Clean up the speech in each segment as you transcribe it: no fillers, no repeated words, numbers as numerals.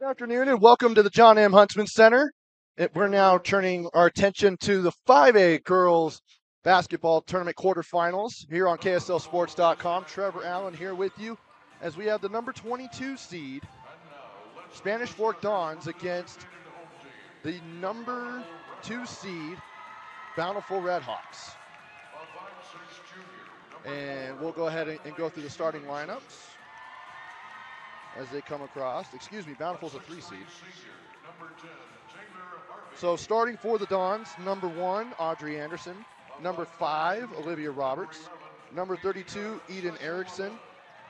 Good afternoon and welcome to the John M. Huntsman Center. We're now turning our attention to the 5A girls basketball tournament quarterfinals here on KSLSports.com. Trevor Allen here with you as we have the number 22 seed Spanish Fork Dons against the number 2 seed Bountiful Redhawks. And we'll go ahead and go through the starting lineups as they come across. Excuse me, Bountiful's a 3 seed. So starting for the Dons, number 1, Audrey Anderson. Number 5, Olivia Roberts. Number 32, Eden Erickson.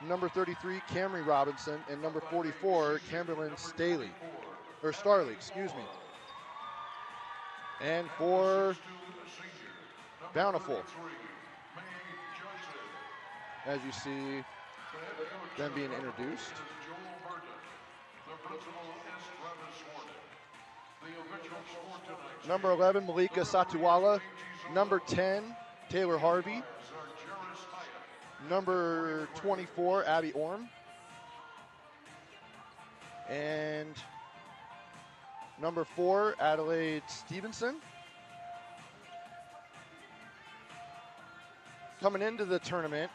Number 33, Camry Robinson. And number 44, Kimberlyn Starley, excuse me. And for Bountiful, as you see them being introduced. Number 11, Malika Satuwala. Number 10, Taylor Harvey. Number 24, Abby Orm. And number 4, Adelaide Stevenson. Coming into the tournament,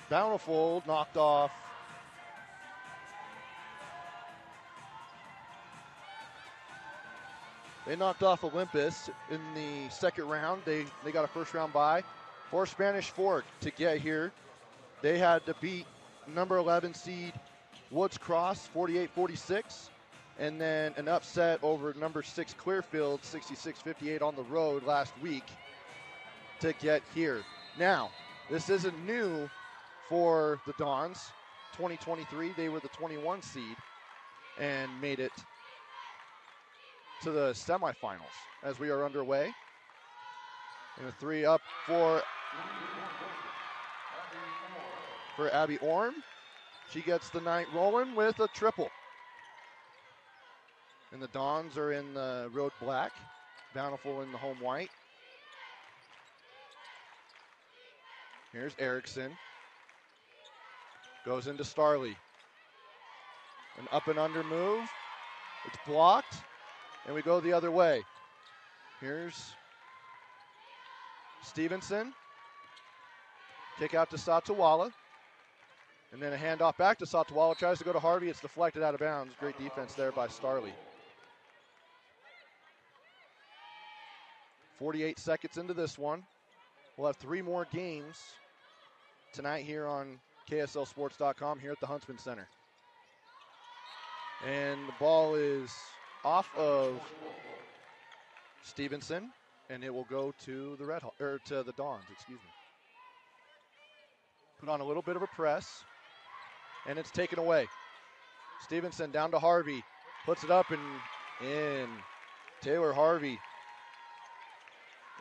Bountiful knocked off Olympus in the second round. They got a first round bye. For Spanish Fork to get here, they had to beat number 11 seed Woods Cross 48-46, and then an upset over number 6 Clearfield 66-58 on the road last week to get here. Now, this isn't new for the Dons. 2023, they were the 21 seed and made it to the semifinals as we are underway. And a 3 up for Abby Orm. She gets the night rolling with a triple. And the Dons are in the road black, Bountiful in the home white. Here's Erickson. Goes into Starley. An up and under move. It's blocked. And we go the other way. Here's Stevenson. Kick out to Satuwala. And then a handoff back to Satuwala. Tries to go to Harvey. It's deflected out of bounds. Great defense there by Starley. 48 seconds into this one. We'll have 3 more games tonight here on KSLSports.com here at the Huntsman Center. And the ball is off of Stevenson, and it will go to the to the Dons, excuse me. Put on a little bit of a press, and it's taken away. Stevenson down to Harvey, puts it up and in. Taylor Harvey,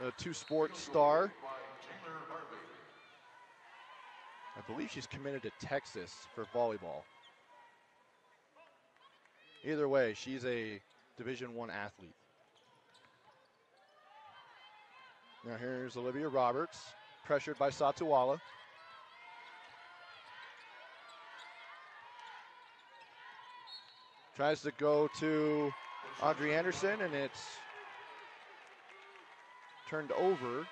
a 2-sport star. I believe she's committed to Texas for volleyball. Either way, she's a Division I athlete. Now here's Olivia Roberts, pressured by Satuwala. Tries to go to Audrey Anderson, and it's turned over,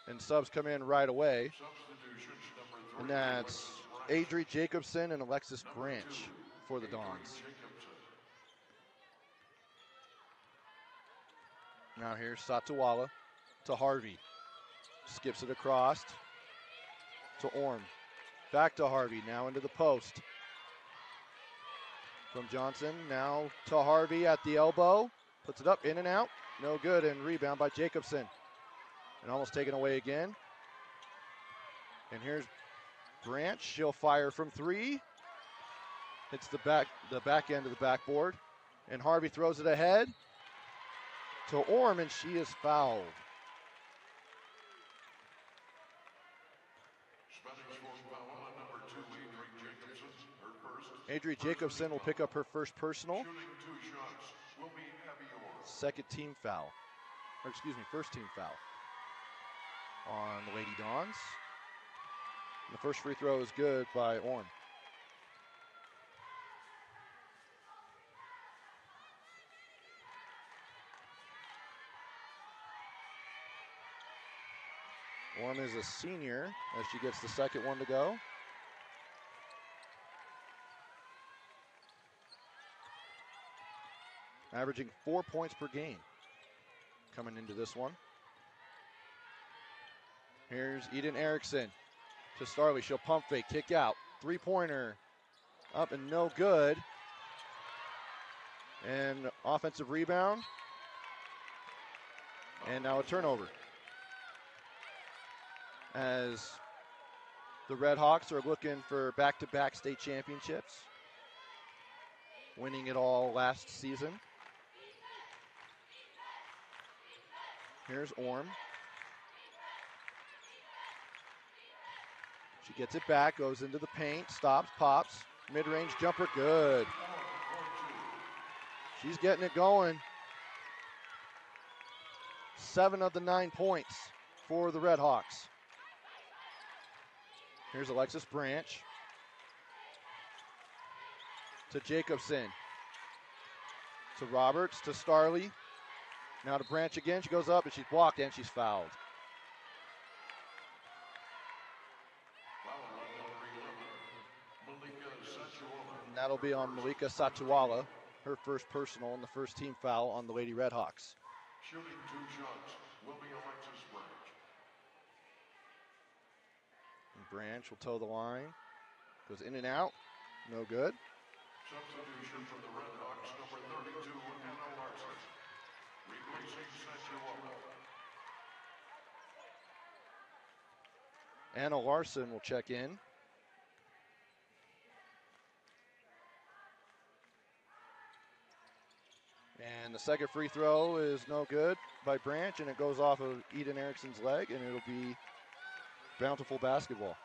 and subs come in right away. And that's Adri Jacobson and Alexis Branch for the Dons. Now here's Satuwala to Harvey. Skips it across to Orm. Back to Harvey, now into the post. From Johnson, now to Harvey at the elbow. Puts it up, in and out. No good, and rebound by Jacobson. And almost taken away again. And here's Branch. She'll fire from 3. Hits the back end of the backboard. And Harvey throws it ahead to Orm, and she is fouled. Adri Jacobson will pick up her first personal. Second team foul. Or excuse me, first team foul on the Lady Dons. And the first free throw is good by Orm. Orm is a senior as she gets the second one to go. Averaging 4 points per game coming into this one. Here's Eden Erickson to Starley. She'll pump fake, kick out. Three-pointer up and no good. And offensive rebound. And now a turnover. As the Red Hawks are looking for back-to-back state championships, winning it all last season. Here's Orm. She gets it back, goes into the paint, stops, pops. Mid-range jumper, good. She's getting it going. 7 of the 9 points for the Red Hawks. Here's Alexis Branch. To Jacobson. To Roberts, to Starley. Now to Branch again. She goes up and she's blocked and she's fouled. And that'll be on Malika Satuala, her first personal and the first team foul on the Lady Red Hawks. Shooting 2 shots will be Alexis Branch. And Branch will toe the line. Goes in and out. No good. Substitution for the Red Hawks, number 32, Anna Larson. Replacing Satuala. Anna Larson will check in. And the second free throw is no good by Branch, and it goes off of Eden Erickson's leg, and it'll be Bountiful basketball.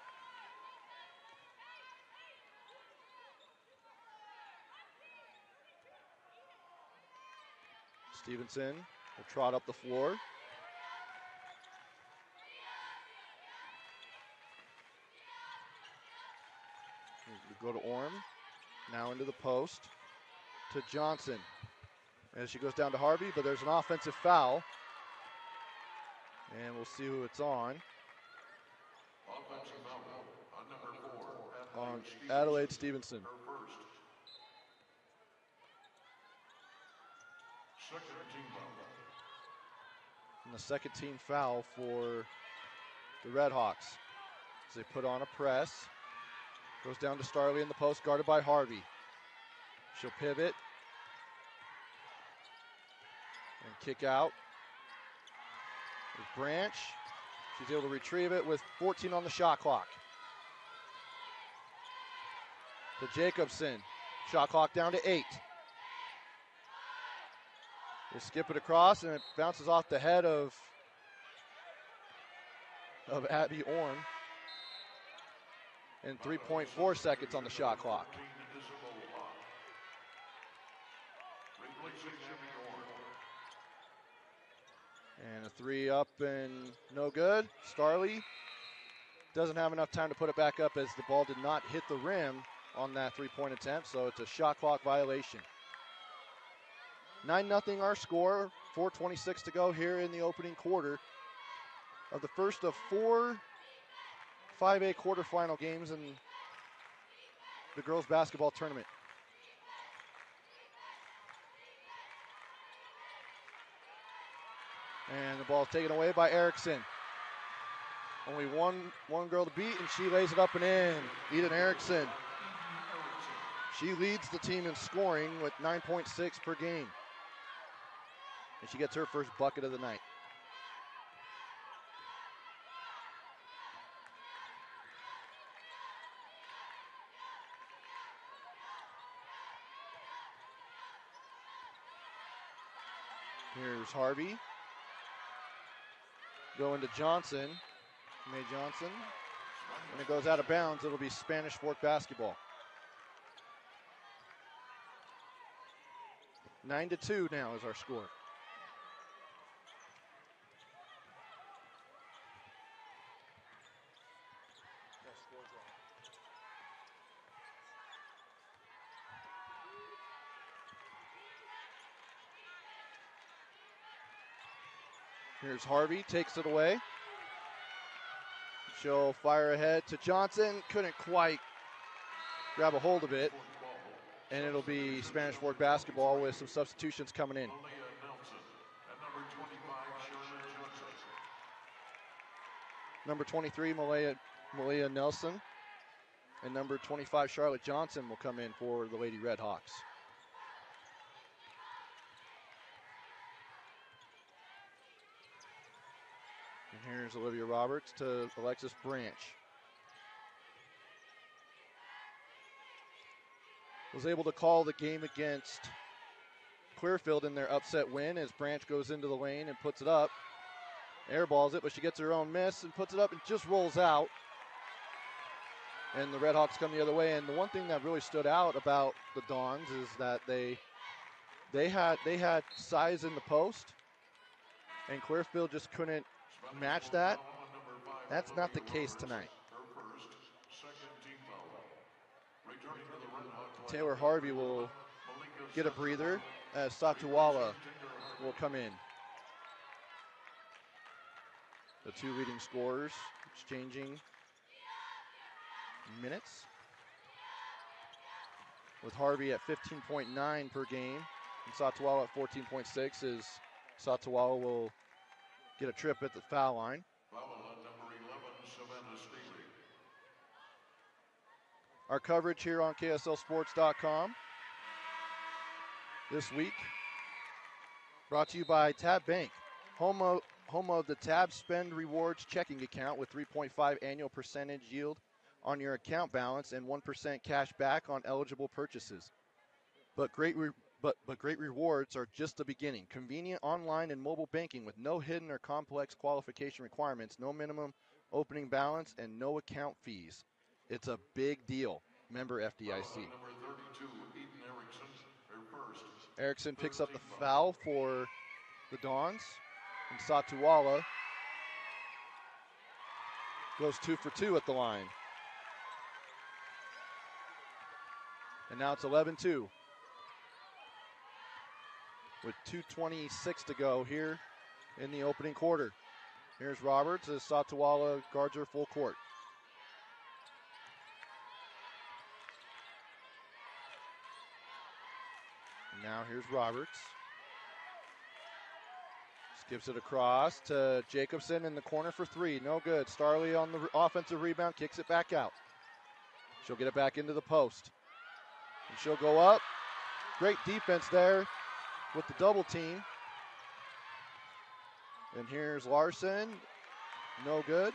Stevenson will trot up the floor. We go to Orm, now into the post, to Johnson. As she goes down to Harvey, but there's an offensive foul. And we'll see who it's on. Offensive foul on number 4, On Adelaide Stevenson. her first. Second team foul. And the second team foul for the Red Hawks. As they put on a press. Goes down to Starley in the post, guarded by Harvey. She'll pivot. And kick out. With Branch. She's able to retrieve it with 14 on the shot clock. To Jacobson. Shot clock down to 8. They skip it across and it bounces off the head of Abby Orm. And 3.4 seconds on the shot clock. And a 3 up and no good. Starley doesn't have enough time to put it back up as the ball did not hit the rim on that 3-point attempt, so it's a shot clock violation. 9-0 our score, 4:26 to go here in the opening quarter of the first of 4 5A quarterfinal games in the girls basketball tournament. And the ball is taken away by Erickson. Only one girl to beat, and she lays it up and in. Eden Erickson. She leads the team in scoring with 9.6 per game. And she gets her first bucket of the night. Here's Harvey. Going to Johnson. May Johnson. And it goes out of bounds. It'll be Spanish Fork basketball. 9-2 now is our score. Here's Harvey, takes it away. She'll fire ahead to Johnson. Couldn't quite grab a hold of it. And it'll be Spanish Fork basketball with some substitutions coming in. Malia Nelson and number 25, Sherman Johnson. Number 23, Malia Nelson. And number 25, Charlotte Johnson will come in for the Lady Red Hawks. And here's Olivia Roberts to Alexis Branch. Was able to call the game against Clearfield in their upset win as Branch goes into the lane and puts it up. Airballs it, but she gets her own miss and puts it up and just rolls out. And the Red Hawks come the other way. And the one thing that really stood out about the Dons is that they had size in the post, and Clearfield just couldn't match that. That's not the case tonight. Taylor Harvey will get a breather as Satuala will come in. The two leading scorers exchanging minutes, with Harvey at 15.9 per game and Satuala at 14.6 as Satuala will get a trip at the foul line. Foul on number 11, Savannah Staley. Our coverage here on KSLSports.com this week brought to you by Tab Bank, home of the Tab Spend Rewards checking account with 3.5 annual percentage yield on your account balance and 1% cash back on eligible purchases. But great rewards are just the beginning. Convenient online and mobile banking with no hidden or complex qualification requirements, no minimum opening balance, and no account fees. It's a big deal. Member FDIC. Number 32, Eden Erickson, her first. Erickson picks up the foul for the Dons. And Satuala goes 2 for 2 at the line. And now it's 11-2. With 2:26 to go here in the opening quarter. Here's Roberts as Satuala guards her full court. And now here's Roberts. Gives it across to Jacobson in the corner for three. No good. Starley on the offensive rebound, kicks it back out. She'll get it back into the post. And she'll go up. Great defense there with the double team. And here's Larson. No good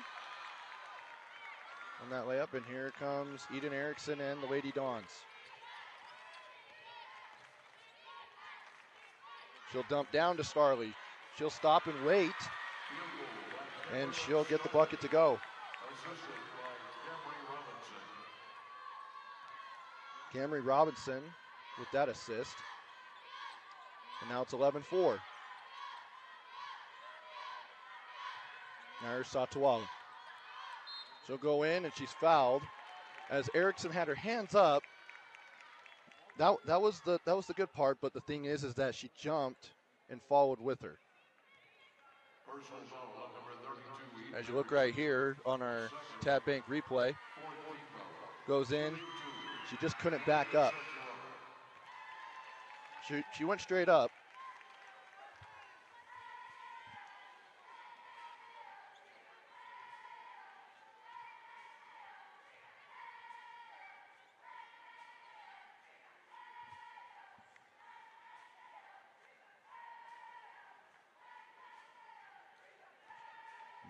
on that layup. And here comes Eden Erickson and the Lady Dons. She'll dump down to Starley. She'll stop and wait, and she'll get the bucket to go. Camry Robinson with that assist. And now it's 11-4. Now here's Satuala. She'll go in, and she's fouled. As Erickson had her hands up, that was the good part, but the thing is that she jumped and followed with her. As you look right here on our Tab Bank replay, goes in, she just couldn't back up. She went straight up.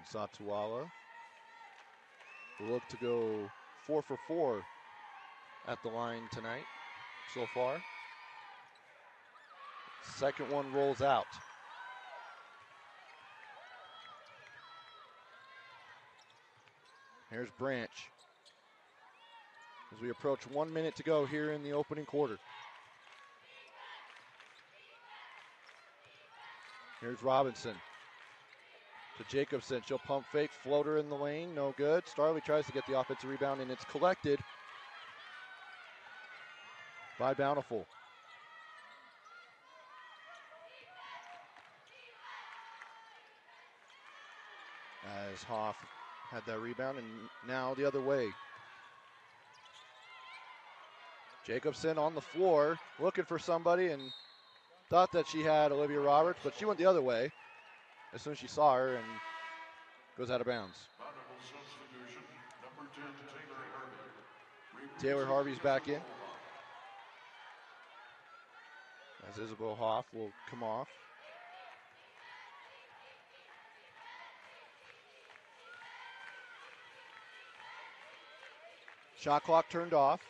Satuala will look to go 4 for 4 at the line tonight so far. Second one rolls out. Here's Branch as we approach 1 minute to go here in the opening quarter. Here's Robinson to Jacobson. She'll pump fake, floater in the lane, no good. Starley tries to get the offensive rebound, and it's collected by Bountiful. As Hoff Had that rebound, and now the other way. Jacobson on the floor, looking for somebody, and thought that she had Olivia Roberts, but she went the other way as soon as she saw her and goes out of bounds. Honorable substitution, number 10, Taylor Harvey. Taylor Harvey's back in, as Isabel Hoff will come off. Shot clock turned off.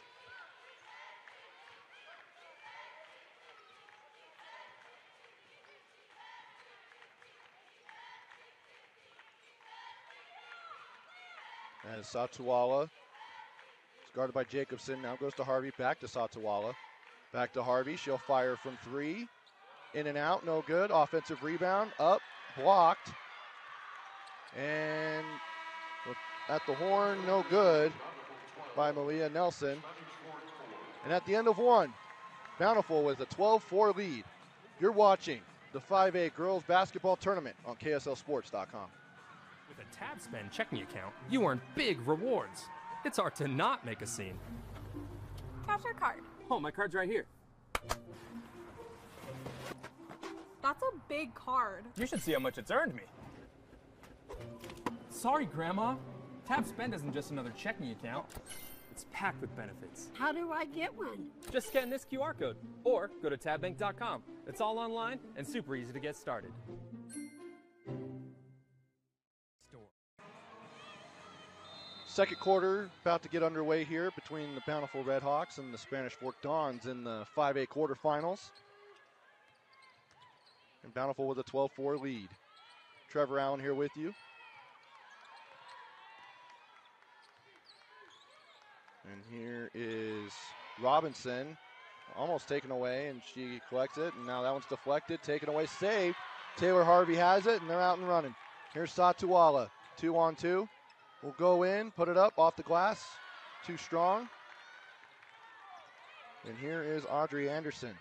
As Satawala is guarded by Jacobson, now goes to Harvey, back to Satawala. Back to Harvey, she'll fire from 3. In and out, no good. Offensive rebound, up, blocked. And at the horn, no good by Malia Nelson. And at the end of 1, Bountiful with a 12-4 lead. You're watching the 5A Girls Basketball Tournament on KSLSports.com. With a Tab Spend checking account, you earn big rewards. It's hard to not make a scene. Cash or card? Oh, my card's right here. That's a big card. You should see how much it's earned me. Sorry, Grandma. Tab Spend isn't just another checking account. It's packed with benefits. How do I get one? Just scan this QR code or go to tabbank.com. It's all online and super easy to get started. Second quarter about to get underway here between the Bountiful Redhawks and the Spanish Fork Dons in the 5A quarterfinals. And Bountiful with a 12-4 lead. Trevor Allen here with you. And here is Robinson, almost taken away, and she collects it, and now that one's deflected, taken away, saved. Taylor Harvey has it, and they're out and running. Here's Satawala, 2-on-2. Will go in, put it up off the glass, too strong. And here is Audrey Anderson.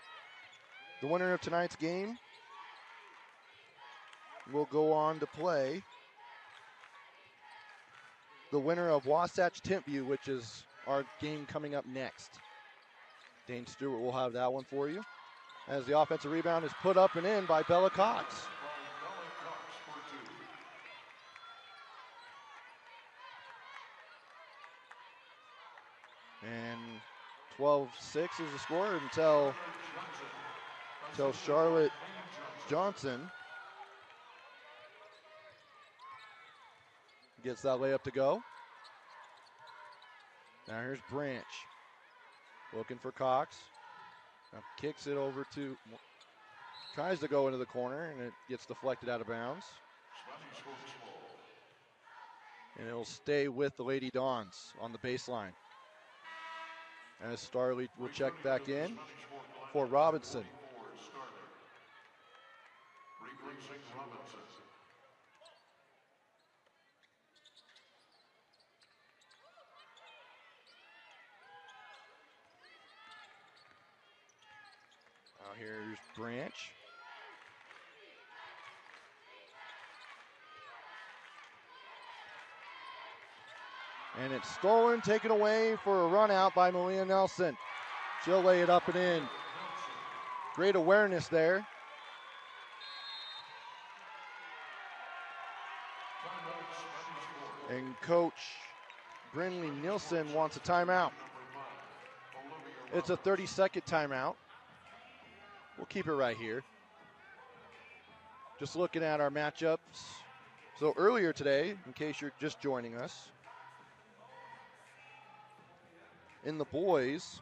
The winner of tonight's game will go on to play the winner of Wasatch Timpview, which is our game coming up next. Dane Stewart will have that one for you. As the offensive rebound is put up and in by Bella Cox. And 12-6 is the score until Charlotte Johnson gets that layup to go. Now here's Branch, looking for Cox. Now kicks it over to, tries to go into the corner, and it gets deflected out of bounds. And it'll stay with the Lady Dons on the baseline. As Starley will check back in for Robinson. Now here's Branch. And it's stolen, taken away for a run out by Malia Nelson. She'll lay it up and in. Great awareness there. And Coach Brinley Nielsen wants a timeout. It's a 30-second timeout. We'll keep it right here. Just looking at our matchups. So earlier today, in case you're just joining us, in the boys,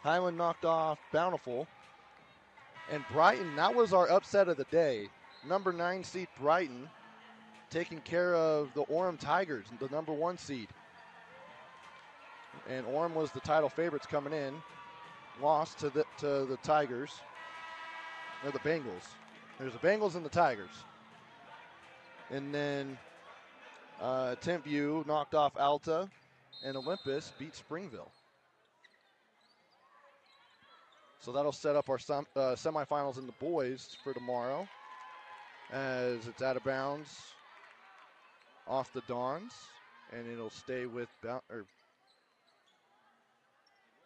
Highland knocked off Bountiful. And Brighton, that was our upset of the day. Number 9 seed Brighton taking care of the Orem Tigers, the number 1 seed. And Orem was the title favorites coming in. Lost to the Tigers. Or the Bengals. There's the Bengals and the Tigers. And then Timpview knocked off Alta, and Olympus beat Springville. So that'll set up our semifinals in the boys for tomorrow, as it's out of bounds off the Dons, and it'll stay with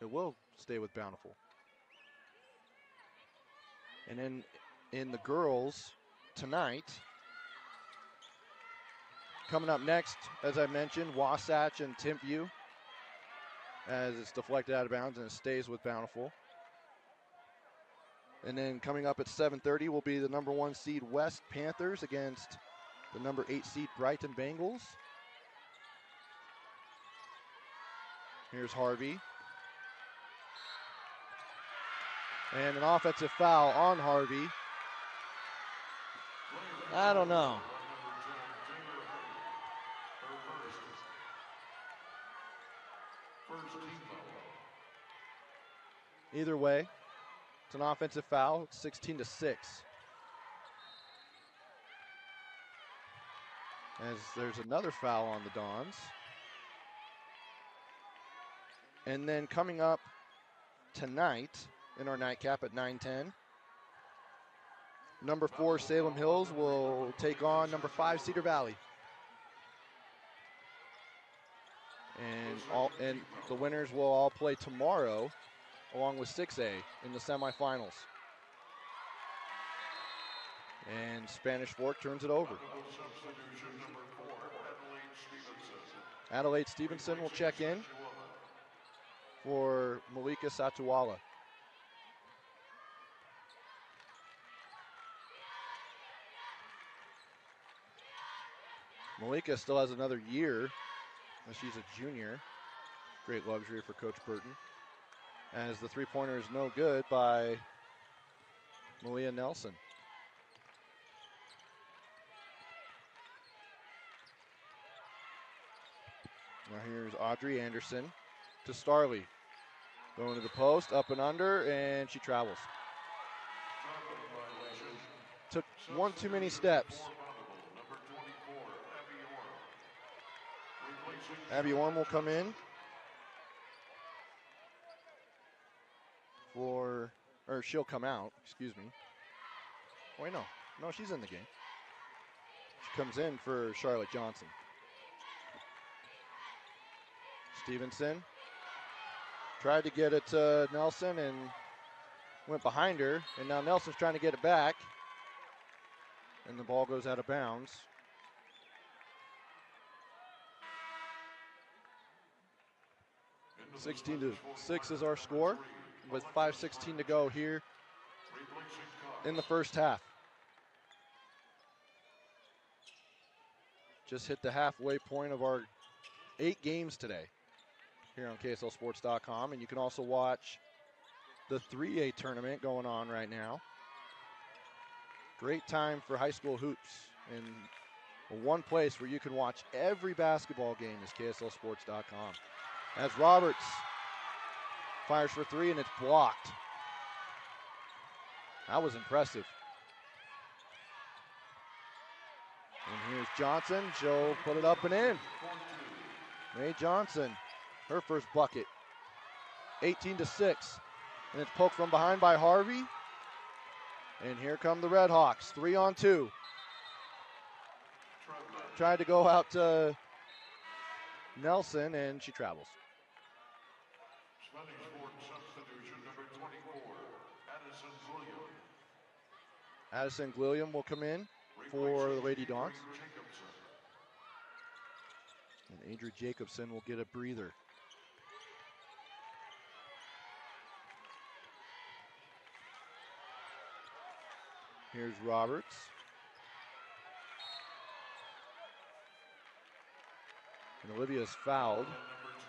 it will stay with Bountiful. And then in the girls tonight, coming up next, as I mentioned, Wasatch and Timpview, as it's deflected out of bounds and it stays with Bountiful. And then coming up at 7:30 will be the number 1 seed West Panthers against the number 8 seed Brighton Bengals. Here's Harvey. And an offensive foul on Harvey. I don't know. Either way, it's an offensive foul. It's 16-6. As there's another foul on the Dons. And then coming up tonight in our nightcap at 9:10, number 4 Salem Hills will take on number 5 Cedar Valley. And the winners will all play tomorrow along with 6A in the semifinals. And Spanish Fork turns it over. Adelaide Stevenson will check in for Malika Satuala. Malika still has another year as she's a junior. Great luxury for Coach Burton. As the three-pointer is no good by Malia Nelson. Now here's Audrey Anderson to Starley. Going to the post, up and under, and she travels. Took one too many steps. Abby Orm will come in she'll come out, excuse me. Wait, no, she's in the game. She comes in for Charlotte Johnson. Stevenson tried to get it to Nelson and went behind her, and now Nelson's trying to get it back, and the ball goes out of bounds. (16-6) is our score, with 5:16 to go here in the first half. Just hit the halfway point of our 8 games today here on KSLSports.com, and you can also watch the 3A tournament going on right now. Great time for high school hoops, and one place where you can watch every basketball game is KSLSports.com. As Roberts fires for 3, and it's blocked. That was impressive. And here's Johnson. She'll put it up and in. Mae Johnson, her first bucket. 18-6. And it's poked from behind by Harvey. And here come the Red Hawks. 3-on-2. Tried to go out to Nelson, and she travels. Addison Glilliam will come in for the Lady Dons. And Adria Jacobson will get a breather. Here's Roberts. And Olivia's fouled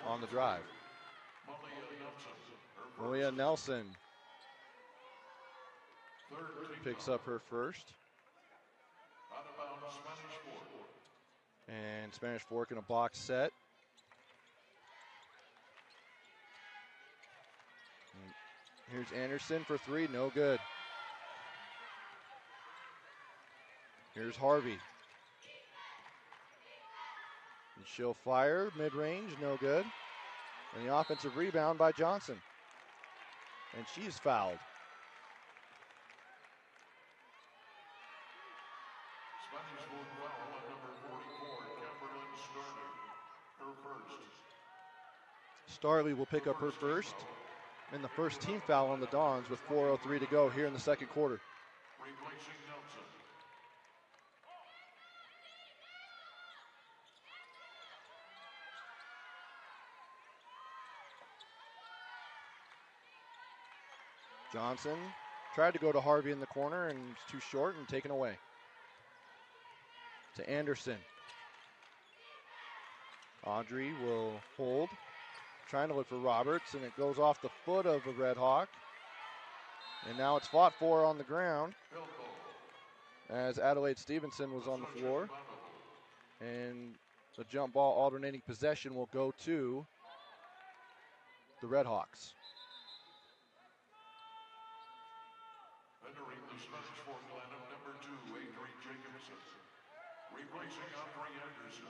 on the drive. Malia Nelson picks up her first. And Spanish Fork in a box set. And here's Anderson for 3, no good. Here's Harvey. And she'll fire, mid-range, no good. And the offensive rebound by Johnson. And she's fouled. Starley will pick up her first, and the first team foul on the Dons with 4:03 to go here in the second quarter. Replacing Nelson. Johnson tried to go to Harvey in the corner and was too short and taken away. To Anderson. Audrey will hold, trying to look for Roberts, and it goes off the foot of a Red Hawk. And now it's fought for on the ground as Adelaide Stevenson was on the floor. And the jump ball alternating possession will go to the Red Hawks. Entering the Spanish Fort lineup, number 2, Adri Jacobson. Replacing Audrey Anderson.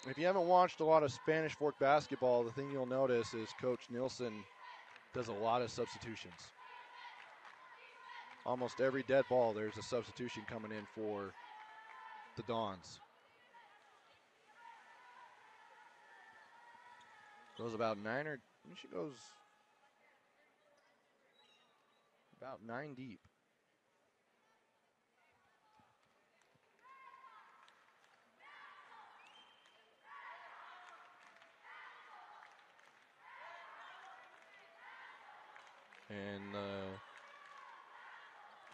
If you haven't watched a lot of Spanish Fork basketball, the thing you'll notice is Coach Nielsen does a lot of substitutions. Almost every dead ball, there's a substitution coming in for the Dons. Goes about 9 or she goes about 9 deep. And the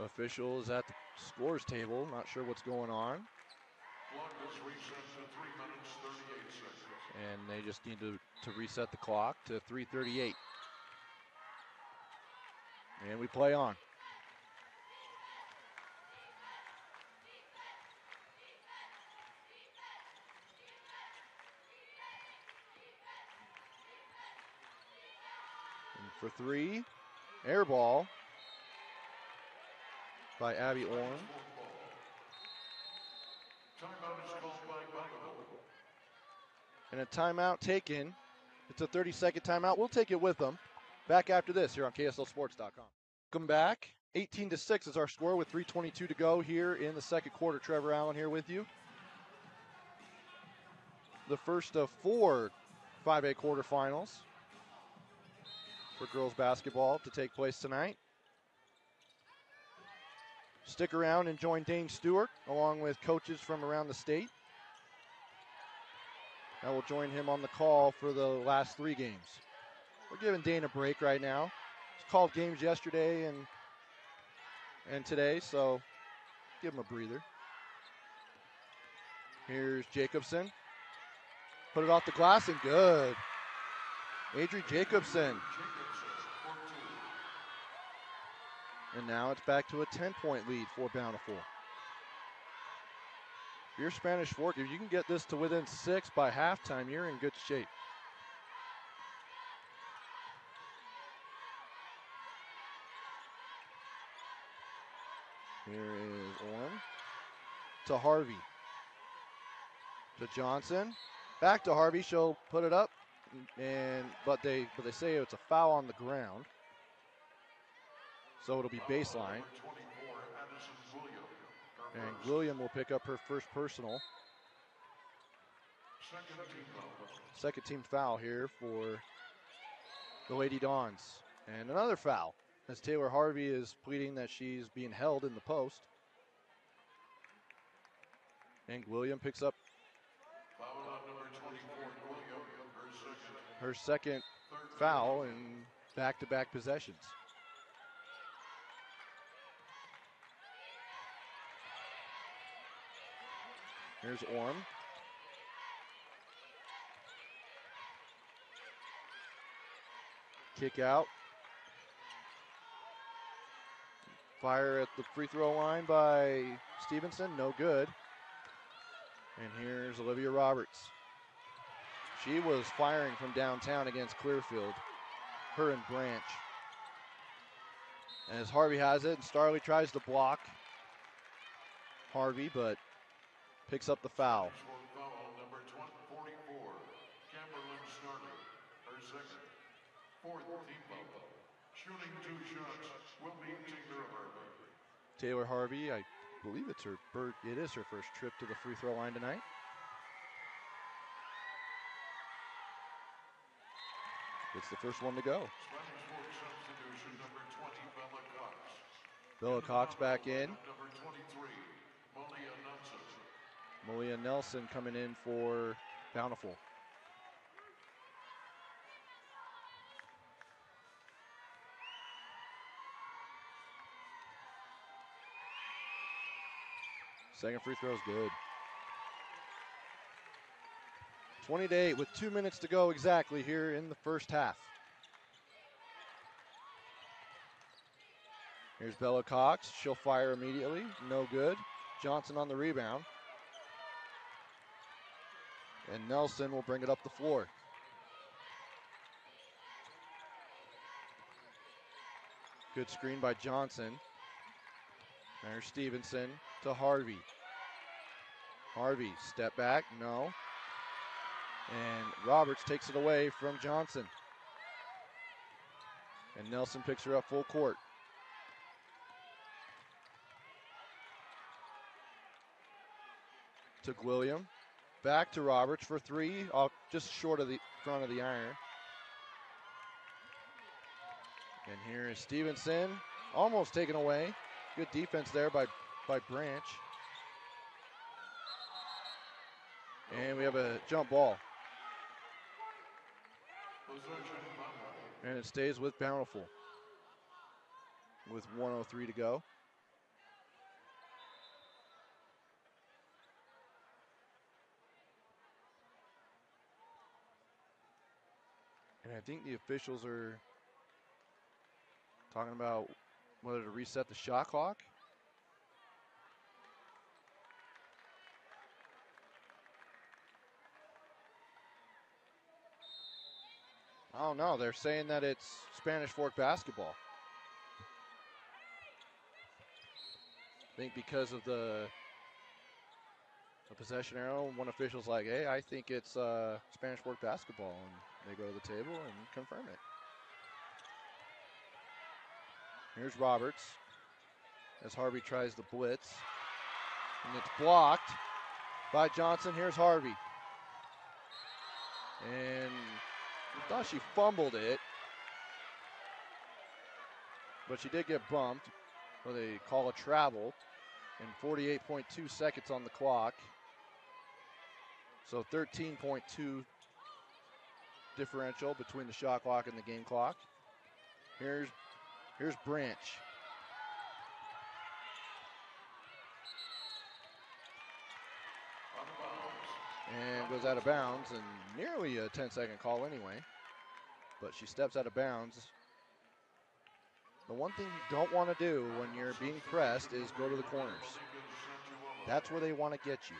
official is at the scores table, not sure what's going on. Clock is reset to 3 minutes, 38 seconds. And they just need to reset the clock to 3:38. And we play on. And for three, air ball by Abby Orm. Timeout is called by Bonneville. And a timeout taken. It's a 30-second timeout. We'll take it with them. Back after this here on KSLSports.com. Welcome back. 18-6 is our score with 3:22 to go here in the second quarter. Trevor Allen here with you. The first of 4 5A quarterfinals for girls basketball to take place tonight. Stick around and join Dane Stewart along with coaches from around the state. I will join him on the call for the last 3 games. We're giving Dane a break right now. He's called games yesterday and today, so give him a breather. Here's Jacobson. Put it off the glass and good. Adri Jacobson. And now it's back to a 10-point lead for Bountiful. If you're Spanish Fork, if you can get this to within 6 by halftime, you're in good shape. Here is Orm to Harvey. To Johnson. Back to Harvey. She'll put it up. But they say it's a foul on the ground. So it'll be baseline. And William will pick up her first personal. Second team foul here for the Lady Dons. And another foul as Taylor Harvey is pleading that she's being held in the post. And William picks up her second foul in back-to-back possessions. Here's Orm. Kick out. Fire at the free throw line by Stevenson, no good. And here's Olivia Roberts. She was firing from downtown against Clearfield, her and Branch. As Harvey has it, and Starley tries to block Harvey, but picks up the foul. Number 44, Camberlyn Starley, her second. Fourth team foul. Shooting 2 shots will be Taylor Harvey. Taylor Harvey, I believe it is her first trip to the free throw line tonight. It's the first one to go. Spanish Fork substitution number 20, Bella Cox. Bella Cox back in. Number 23, Malia Nelson. Malia Nelson coming in for Bountiful. Second free throw is good. 20-8 with 2 minutes to go exactly here in the first half. Here's Bella Cox. She'll fire immediately. No good. Johnson on the rebound. And Nelson will bring it up the floor. Good screen by Johnson. There's Stevenson to Harvey. Harvey, step back, no. And Roberts takes it away from Johnson. And Nelson picks her up full court. To William. Back to Roberts for three, just short of the front of the iron. And here is Stevenson, almost taken away. Good defense there by Branch. And we have a jump ball. And it stays with Bountiful with 1:03 to go. And I think the officials are talking about whether to reset the shot clock. I don't know. They're saying that it's Spanish Fork basketball. I think because of the possession arrow, one official's like, hey, I think it's Spanish Fork basketball. And they go to the table and confirm it. Here's Roberts as Harvey tries the blitz. And it's blocked by Johnson. Here's Harvey. And I thought she fumbled it. But she did get bumped. So they call a travel. And 48.2 seconds on the clock. So 13.2 differential between the shot clock and the game clock. Here's Branch. And goes out of bounds, and nearly a 10-second call anyway. But she steps out of bounds. The one thing you don't want to do when you're being pressed is go to the corners. That's where they want to get you.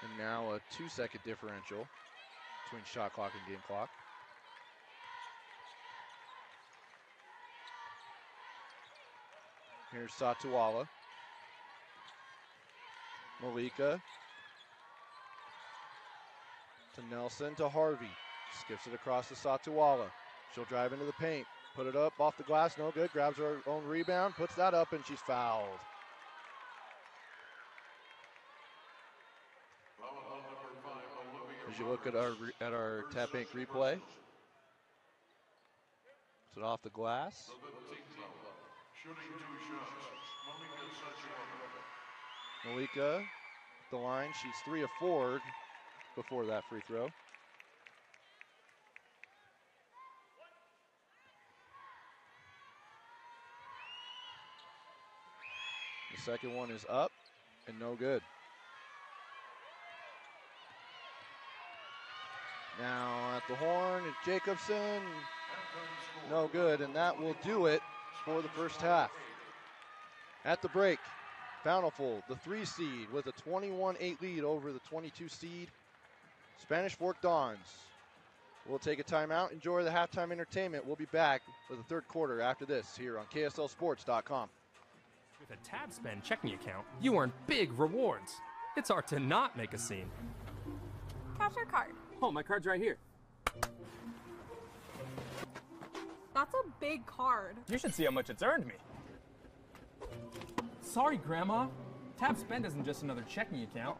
And now a 2-second differential between shot clock and game clock. Here's Satuala. Malika. To Nelson to Harvey. Skips it across to Satuala. She'll drive into the paint. Put it up off the glass, no good. Grabs her own rebound, puts that up, and she's fouled. As you look at our Tap Inc. replay, puts it off the glass. Malika, the line, she's 3 of 4 before that free throw. The second one is up and no good. Now at the horn is Jacobson, no good, and that will do it for the first half. At the break, Bountiful, the 3 seed with a 21-8 lead over the 22 seed Spanish Fork Dons. We'll take a timeout, enjoy the halftime entertainment. We'll be back for the third quarter after this here on KSLSports.com. With a TabSpend checking account, you earn big rewards. It's hard to not make a scene. Cash or card? Oh, my card's right here. That's a big card. You should see how much it's earned me. Sorry, Grandma. Tab Spend isn't just another checking account.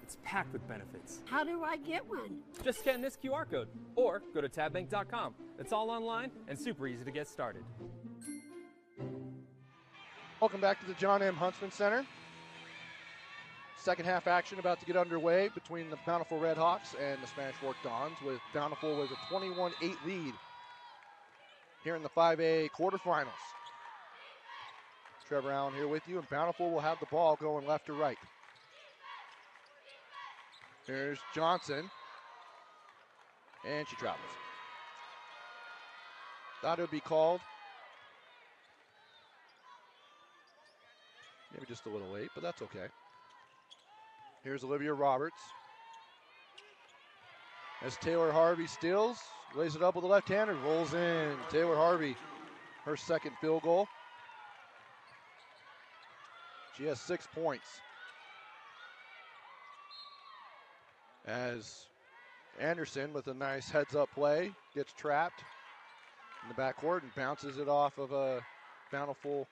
It's packed with benefits. How do I get one? Just scan this QR code or go to tabbank.com. It's all online and super easy to get started. Welcome back to the John M. Huntsman Center. Second half action about to get underway between the Bountiful Redhawks and the Spanish Fork Dons, with Bountiful with a 21-8 lead here in the 5A quarterfinals. Trevor Allen here with you, and Bountiful will have the ball going left to right. Here's Johnson, and she travels. Thought it would be called. Maybe just a little late, but that's okay. Here's Olivia Roberts. As Taylor Harvey steals, lays it up with the left-hander, rolls in. Taylor Harvey, her second field goal. She has 6 points. As Anderson, with a nice heads-up play, gets trapped in the backcourt and bounces it off of a Bountiful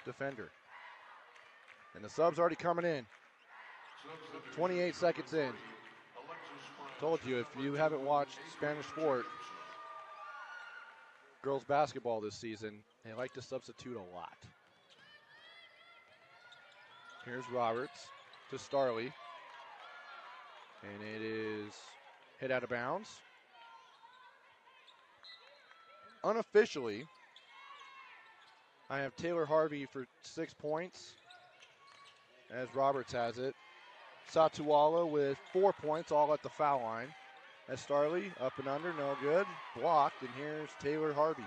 defender. And the sub's already coming in. 28 seconds in. Told you, if you haven't watched Spanish Fort girls basketball this season, they like to substitute a lot. Here's Roberts to Starley. And it is hit out of bounds. Unofficially, I have Taylor Harvey for 6 points, as Roberts has it. Satuala with 4 points, all at the foul line. As Starley, up and under, no good. Blocked, and here's Taylor Harvey.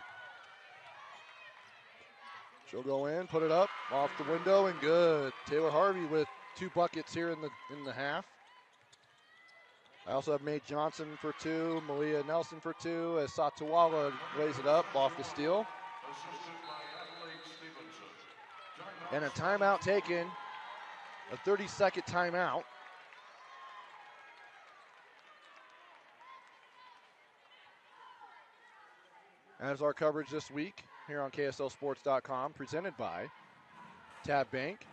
She'll go in, put it up, off the window, and good. Taylor Harvey with 2 buckets here in the half. I also have Mae Johnson for 2, Malia Nelson for 2, as Satuala lays it up off the steal. And a timeout taken, a 30-second timeout. As our coverage this week here on KSLSports.com, presented by Tab Bank,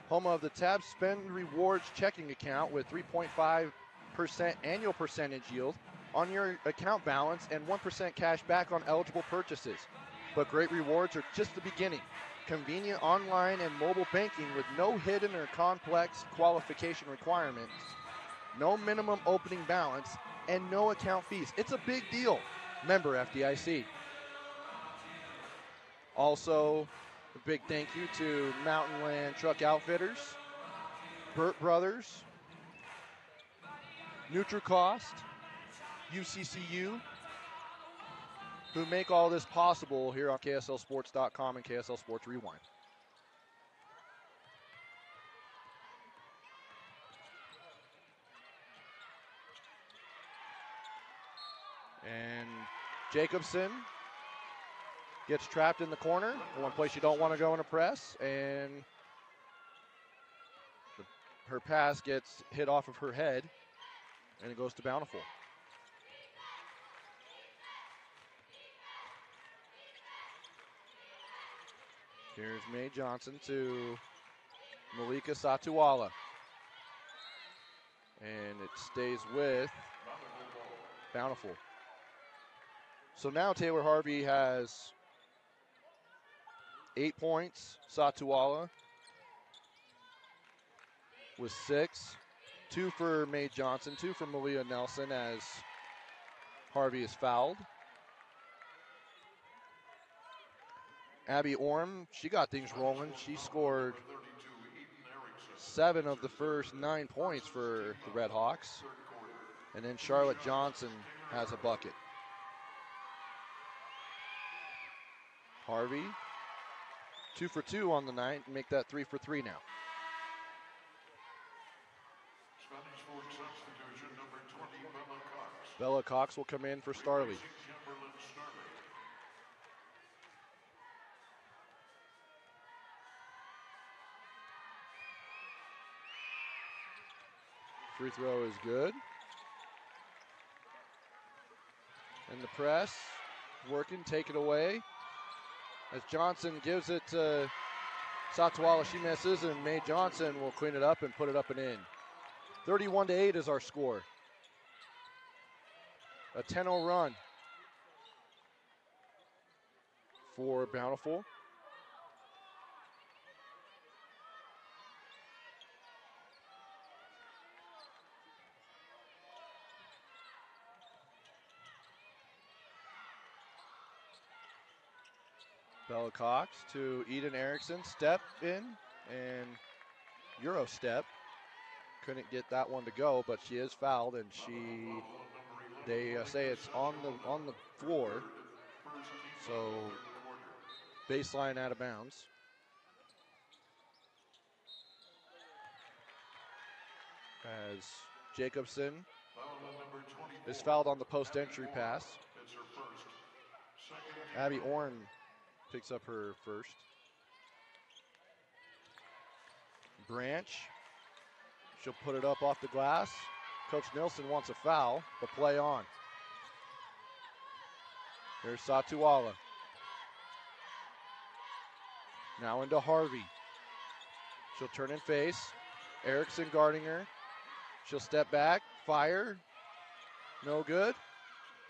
home of the Tab Spend Rewards checking account with 3.5% annual percentage yield on your account balance and 1% cash back on eligible purchases. But great rewards are just the beginning. Convenient online and mobile banking with no hidden or complex qualification requirements, no minimum opening balance, and no account fees. It's a big deal. Member FDIC. Also, a big thank you to Mountain Land Truck Outfitters, Burt Brothers, NutriCost, UCCU, who make all this possible here on KSLSports.com and KSL Sports Rewind. And Jacobson gets trapped in the corner, one place you don't want to go in a press, and her pass gets hit off of her head, and it goes to Bountiful. Here's Mae Johnson to Malika Satuala. And it stays with Bountiful. So now Taylor Harvey has 8 points. Satuala with 6. 2 for Mae Johnson, 2 for Malia Nelson as Harvey is fouled. Abby Orm, she got things rolling. She scored 7 of the first 9 points for the Red Hawks. And then Charlotte Johnson has a bucket. Harvey, 2 for 2 on the night, make that 3 for 3 now. Spanish Fort substitution number 20, Bella Cox. Bella Cox will come in for Starley. Kimberlyn Starley. Free throw is good. And the press working, take it away. As Johnson gives it to Satawala, she misses, and Mae Johnson will clean it up and put it up and in. 31-8 is our score. A 10-0 run for Bountiful. Bella Cox to Eden Erickson, step in and Euro step. Couldn't get that one to go, but she is fouled, and they say it's on the floor, so baseline out of bounds. As Jacobson is fouled on the post entry pass. Abby Orn picks up her first. Branch, she'll put it up off the glass. Coach Nilsson wants a foul, but play on. Here's Satawala. Now into Harvey. She'll turn and face. Erickson guarding her. She'll step back, fire. No good.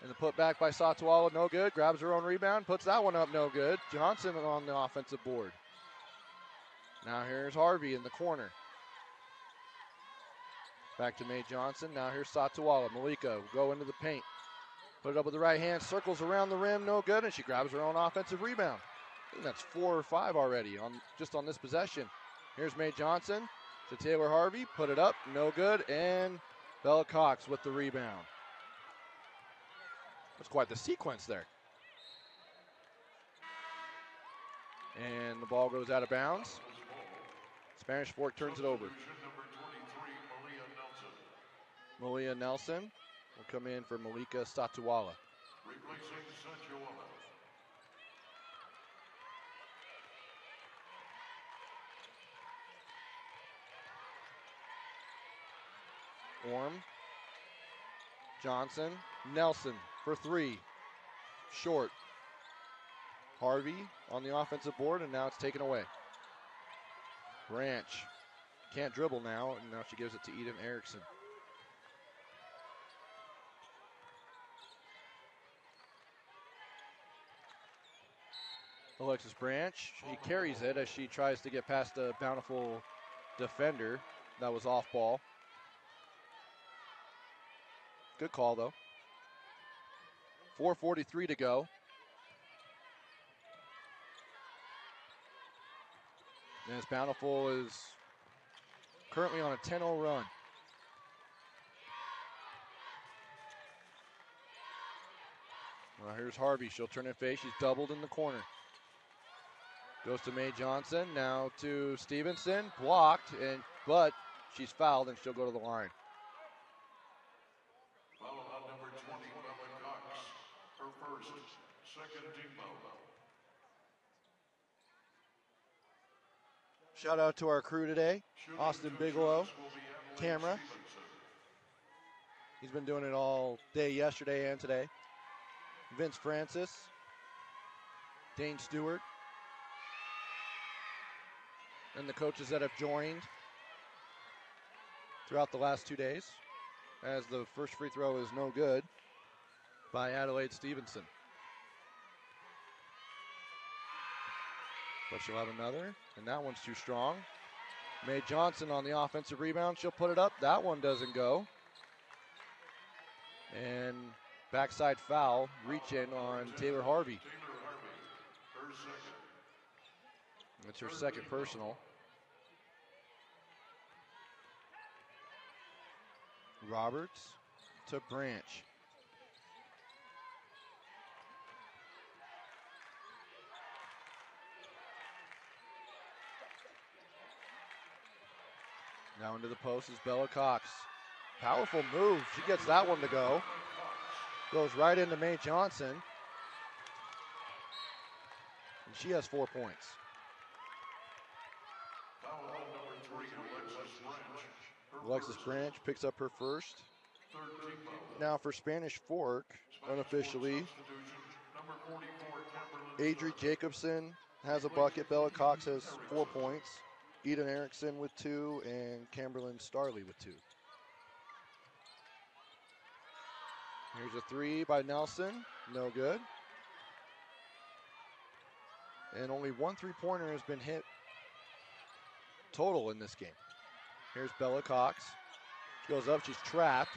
And the putback by Satawala, no good. Grabs her own rebound, puts that one up, no good. Johnson on the offensive board. Now here's Harvey in the corner. Back to Mae Johnson. Now here's Satawala. Malika will go into the paint. Put it up with the right hand, circles around the rim, no good, and she grabs her own offensive rebound. I think that's 4 or 5 already just on this possession. Here's Mae Johnson to Taylor Harvey. Put it up, no good, and Bella Cox with the rebound. That's quite the sequence there. And the ball goes out of bounds. Spanish Fork turns it over. Malia Nelson will come in for Malika Satawala. Replacing Satawala. Orm, Johnson, Nelson for 3. Short. Harvey on the offensive board, and now it's taken away. Branch can't dribble now, and now she gives it to Eden Erickson. Alexis Branch, she carries it as she tries to get past a Bountiful defender. That was off ball. Good call, though. 4:43 to go. And as Bountiful is currently on a 10-0 run. Well, here's Harvey. She'll turn and face. She's doubled in the corner. Goes to Mae Johnson. Now to Stevenson. Blocked, but she's fouled, and she'll go to the line. Foul on number 20, Bella Cox. Her first, second team foul. Shout out to our crew today. Austin Bigelow, camera. He's been doing it all day yesterday and today. Vince Francis, Dane Stewart, and the coaches that have joined throughout the last 2 days, as the first free throw is no good by Adelaide Stevenson. But she'll have another, and that one's too strong. Mae Johnson on the offensive rebound. She'll put it up. That one doesn't go. And backside foul, reach in on Taylor Harvey. It's her second personal. Roberts to Branch. Now into the post is Bella Cox. Powerful move. She gets that one to go. Goes right into Mae Johnson. And she has 4 points. Alexis Branch picks up her first. Now for Spanish Fork, unofficially, 44, Kimberlin Adri Jacobson has a bucket. Bella Cox has 4 points. Eden Erickson with 2, and Camberlyn Starley with 2. Here's a 3 by Nelson. No good. And only 1 3-pointer has been hit total in this game. Here's Bella Cox. She goes up, she's trapped.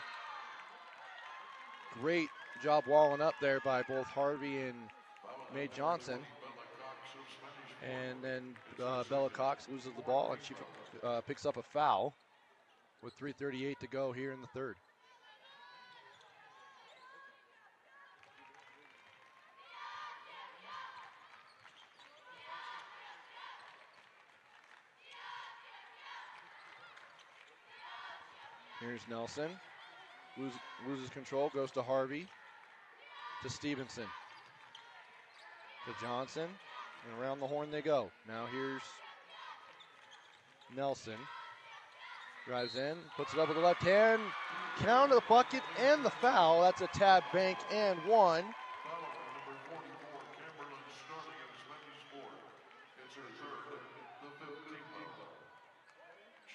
Great job walling up there by both Harvey and Mae Johnson. And then Bella Cox loses the ball, and she picks up a foul with 3:38 to go here in the third. Here's Nelson. Loses control, goes to Harvey. To Stevenson. To Johnson. And around the horn they go. Now here's Nelson. Drives in, puts it up with the left hand. Count the bucket and the foul. That's a tab bank and 1. Foul on number 44, Kimberlin Starley of Spanish Ford. It's her third, the 15th foul.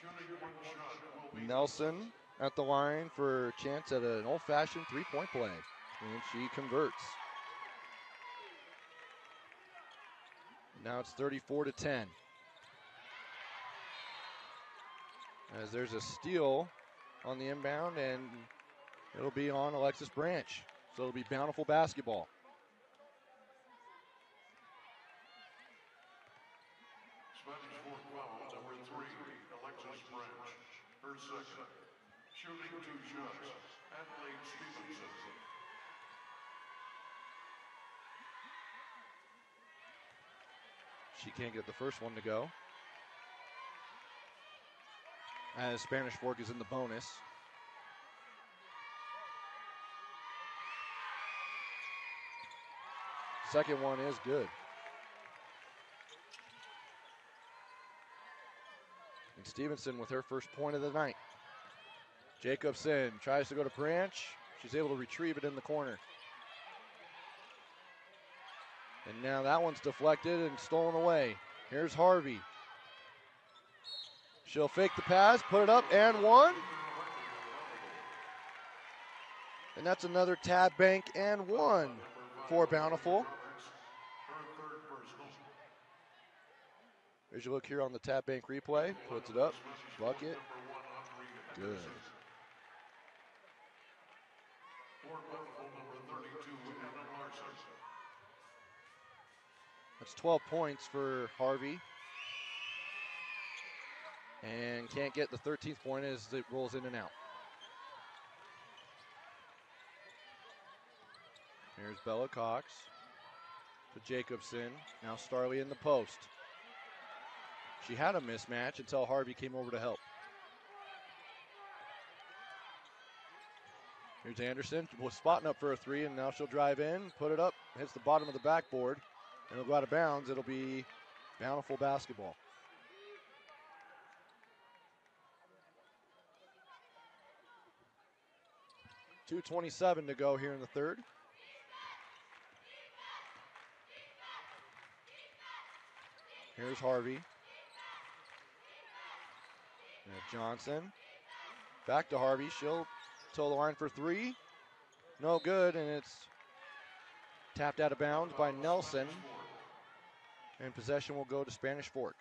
Shooting 1 shot will be Nelson at the line for a chance at an old-fashioned 3-point play. And she converts. Now it's 34-10. As there's a steal on the inbound, and it'll be on Alexis Branch. So it'll be Bountiful basketball. Spanish Ford foul, number 3, Alexis Branch. Her second. Shooting 2 shots, Adelaide Stevenson. She can't get the first one to go. As Spanish Fork is in the bonus. Second one is good. And Stevenson with her first point of the night. Jacobson tries to go to Branch. She's able to retrieve it in the corner. And now that one's deflected and stolen away. Here's Harvey. She'll fake the pass, put it up, and 1. And that's another tab bank and 1 for Bountiful. As you look here on the tab bank replay, puts it up, bucket, good. For Bountiful, number 32, Anna Larson. That's 12 points for Harvey. And can't get the 13th point as it rolls in and out. Here's Bella Cox to Jacobson. Now Starley in the post. She had a mismatch until Harvey came over to help. Here's Anderson, was spotting up for a 3, and now she'll drive in, put it up, hits the bottom of the backboard, and it'll go out of bounds. It'll be Bountiful basketball. .227 to go here in the third. Here's Harvey. And Johnson. Back to Harvey. She'll toe the line for 3. No good, and it's tapped out of bounds by Nelson. And possession will go to Spanish Fork.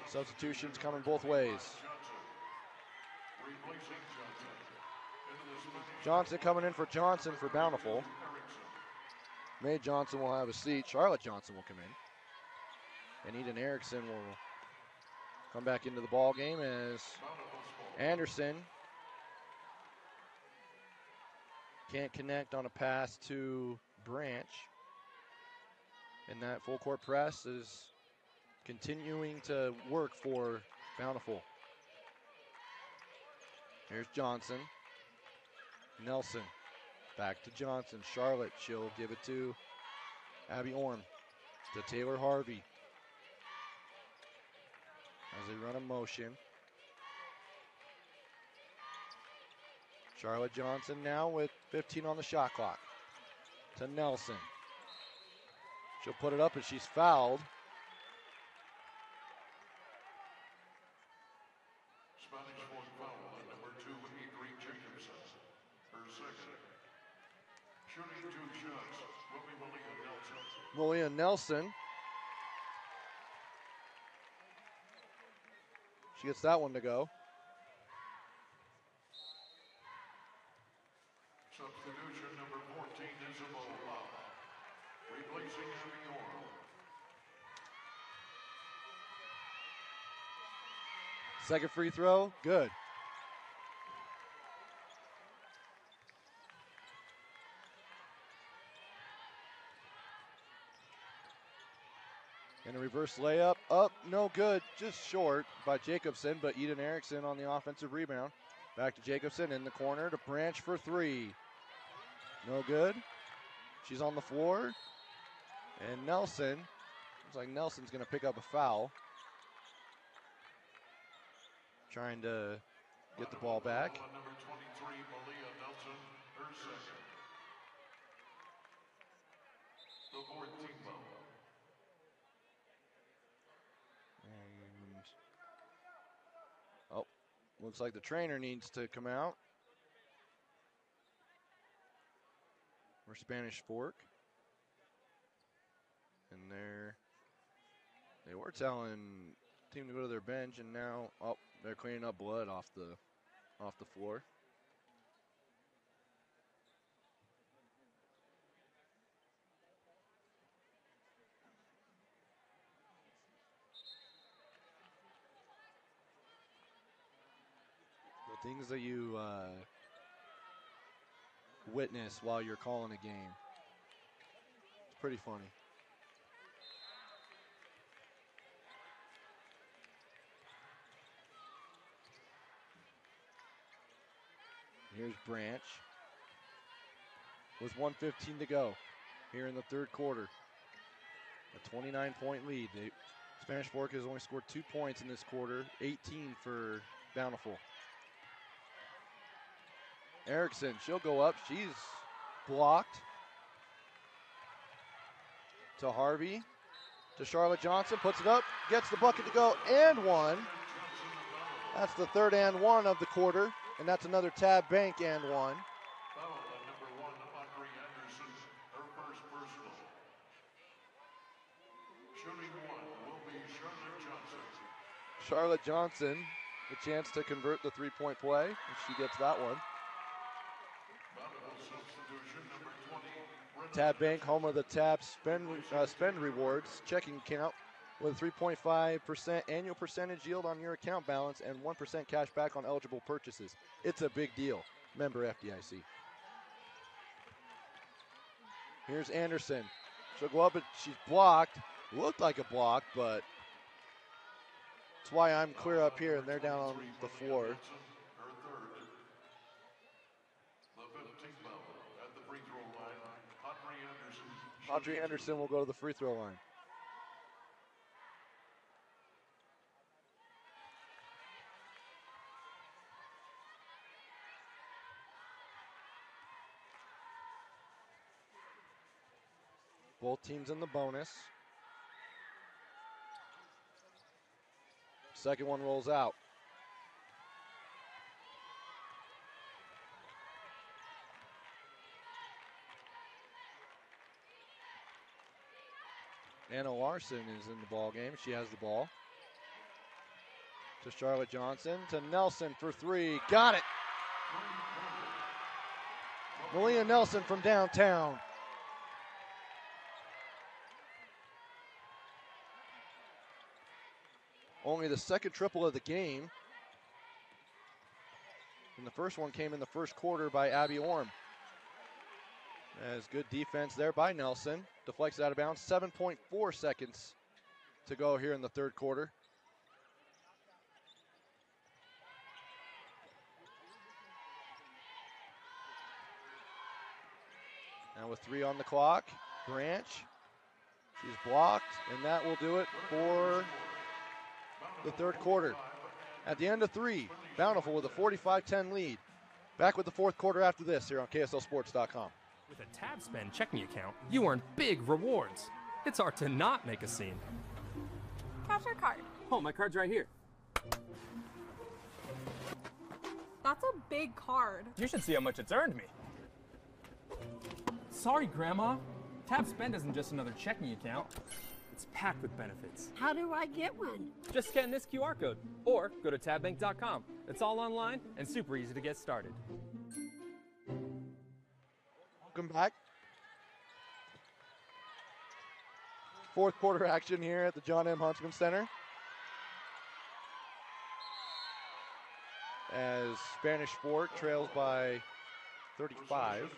Substitutions coming both ways. Johnson coming in for Johnson for Bountiful. Mae Johnson will have a seat. Charlotte Johnson will come in. And Eden Erickson will come back into the ball game as Anderson can't connect on a pass to Branch. And that full court press is continuing to work for Bountiful. Here's Johnson. Nelson. Back to Johnson. Charlotte, she'll give it to Abby Orm. To Taylor Harvey. As they run a motion. Charlotte Johnson now with 15 on the shot clock. To Nelson. She'll put it up and she's fouled. Spanish Fork foul on number 2, Adri Jacobson. Her second. Shooting 2 shots will be Malia Nelson. Malia Nelson. She gets that one to go. Substitution number 14, Isabel. Replacing Abby Orr. Second free throw, good. And a reverse layup, up, no good, just short by Jacobson, but Eden Erickson on the offensive rebound. Back to Jacobson in the corner to Branch for three. No good. She's on the floor. And Nelson, looks like Nelson's gonna pick up a foul. Trying to get the ball back. Number 23, Malia Nelson, her second. The fourth team foul. And, oh, looks like the trainer needs to come out. For Spanish Fork. And they were telling the team to go to their bench, and now they're cleaning up blood off the floor. The things that you witness while you're calling a game. It's pretty funny. Here's Branch. With 1:15 to go here in the third quarter. A 29-point lead. Spanish Fork has only scored 2 points in this quarter, 18 for Bountiful. Erickson, she'll go up. She's blocked. To Harvey. To Charlotte Johnson, puts it up, gets the bucket to go, and one. That's the third and one of the quarter, and that's another Tab Bank and one. Foul on number 1, Audrey Anderson, her first personal. Shooting 1 will be Charlotte Johnson. Charlotte Johnson, the chance to convert the three-point play, and she gets that one. Substitution number 20, Tab Bank, home of the Tab Spend Rewards checking account with a 3.5% annual percentage yield on your account balance and 1% cash back on eligible purchases. It's a big deal. Member FDIC. Here's Anderson. She'll go up, but she's blocked. Looked like a block, but that's why I'm clear up here and they're down on the floor. her third. The 15th foul at the free throw line, Audrey Anderson. Audrey Anderson will go to the free throw line. Both teams in the bonus. Second one rolls out. Anna Larson is in the ball game. She has the ball. To Charlotte Johnson, to Nelson for three. Got it. Malia Nelson from downtown. Only the second triple of the game. And the first one came in the first quarter by Abby Orm. As good defense there by Nelson. Deflects it out of bounds. 7.4 seconds to go here in the third quarter. Now with 3 on the clock, Branch. She's blocked, and that will do it for the third quarter. At the end of 3, Bountiful with a 45-10 lead. Back with the fourth quarter after this here on KSLSports.com. With a TabSpend checking account, you earn big rewards. It's hard to not make a scene. Cash or card? Oh, my card's right here. That's a big card. You should see how much it's earned me. Sorry, Grandma. TabSpend isn't just another checking account. It's packed with benefits. How do I get one? Just scan this QR code or go to tabbank.com. It's all online and super easy to get started. Welcome back. Fourth quarter action here at the John M. Huntsman Center. As Spanish Fort trails by 35,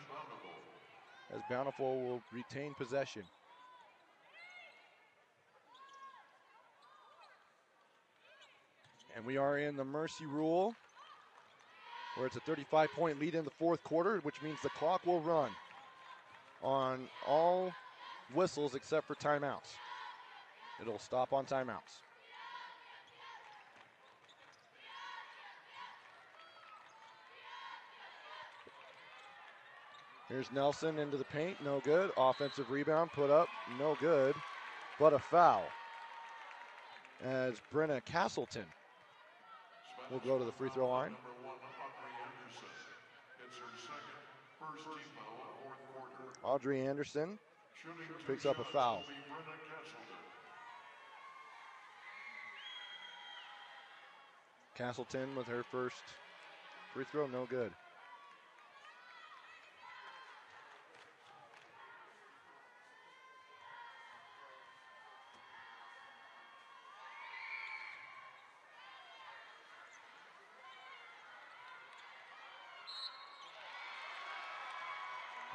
as Bountiful will retain possession. And we are in the mercy rule, where it's a 35-point lead in the fourth quarter, which means the clock will run on all whistles except for timeouts. It'll stop on timeouts. Here's Nelson into the paint, no good. Offensive rebound, put up, no good, but a foul. As Brenna Castleton will go to the free throw line. Audrey Anderson picks up a foul. Castleton with her first free throw, no good.